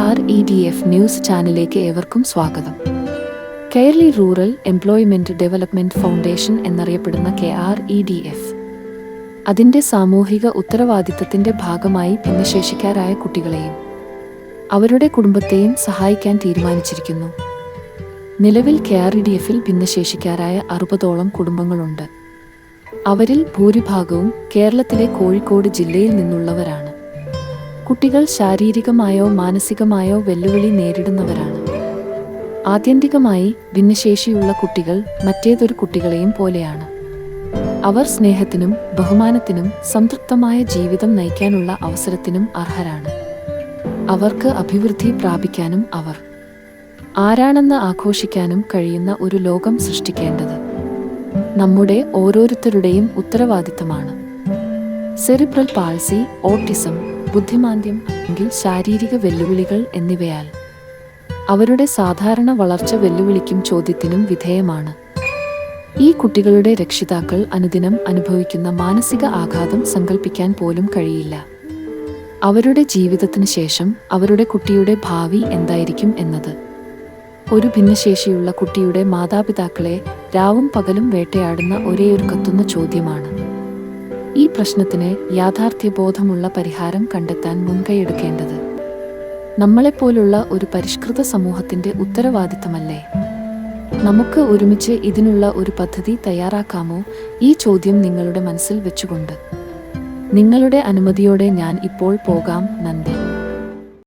KREDF news ചാനലിലേക്ക് ഏവർക്കും സ്വാഗതം. കേരളി റൂറൽ എംപ്ലോയ്മെന്റ് ഡെവലപ്മെന്റ് ഫൗണ്ടേഷൻ എന്നറിയപ്പെടുന്ന KREDF അതിന്റെ സാമൂഹിക ഉത്തരവാദിത്തത്തിന്റെ ഭാഗമായി ഭിന്നശേഷിക്കാരായ കുട്ടികളെയും അവരുടെ കുടുംബത്തെയും സഹായിക്കാൻ തീരുമാനിച്ചിരിക്കുന്നു. നിലവിൽ KREDFിൽ ഭിന്നശേഷിക്കാരായ 60ഓളം കുടുംബങ്ങളുണ്ട്. അവരിൽ ഭൂരിഭാഗവും കേരളത്തിലെ കോഴിക്കോട് ജില്ലയിൽ നിന്നുള്ളവരാണ്. കുട്ടികൾ ശാരീരികമായോ മാനസികമായോ വെല്ലുവിളി നേരിടുന്നവരാണ്. ആത്യന്തികമായി ഭിന്നശേഷിയുള്ള കുട്ടികൾ മറ്റേതൊരു കുട്ടികളെയും പോലെയാണ്. അവർ സ്നേഹത്തിനും ബഹുമാനത്തിനും സംതൃപ്തമായ ജീവിതം നയിക്കാനുള്ള അവസരത്തിനും അർഹരാണ്. അവർക്ക് അഭിവൃദ്ധി പ്രാപിക്കാനും അവർ ആരാണെന്ന് ആഘോഷിക്കാനും കഴിയുന്ന ഒരു ലോകം സൃഷ്ടിക്കേണ്ടത് നമ്മുടെ ഓരോരുത്തരുടെയും ഉത്തരവാദിത്തമാണ്. സെറിബ്രൽ പാൾസി, ഓട്ടിസം, ബുദ്ധിമാന്ദ്യം അല്ലെങ്കിൽ ശാരീരിക വെല്ലുവിളികൾ എന്നിവയാൽ അവരുടെ സാധാരണ വളർച്ച വെല്ലുവിളിക്കും ചോദ്യത്തിനും വിധേയമാണ്. ഈ കുട്ടികളുടെ രക്ഷിതാക്കൾ അനുദിനം അനുഭവിക്കുന്ന മാനസിക ആഘാതം സങ്കല്പിക്കാൻ പോലും കഴിയില്ല. അവരുടെ ജീവിതത്തിന് ശേഷം അവരുടെ കുട്ടിയുടെ ഭാവി എന്തായിരിക്കും എന്നത് ഒരു ഭിന്നശേഷിയുള്ള കുട്ടിയുടെ മാതാപിതാക്കളെ രാവും പകലും വേട്ടയാടുന്ന ഒരേയൊരു കത്തുന്ന ചോദ്യമാണ്. ഈ പ്രശ്നത്തിന് യാഥാർത്ഥ്യബോധമുള്ള പരിഹാരം കണ്ടെത്താൻ മുൻകൈയെടുക്കേണ്ടത് നമ്മളെപ്പോലുള്ള ഒരു പരിഷ്കൃത സമൂഹത്തിന്റെ ഉത്തരവാദിത്തമല്ലേ? നമുക്ക് ഒരുമിച്ച് ഇതിനുള്ള ഒരു പദ്ധതി തയ്യാറാക്കാമോ? ഈ ചോദ്യം നിങ്ങളുടെ മനസ്സിൽ വെച്ചുകൊണ്ട് നിങ്ങളുടെ അനുമതിയോടെ ഞാൻ ഇപ്പോൾ പോകാം. നന്ദി.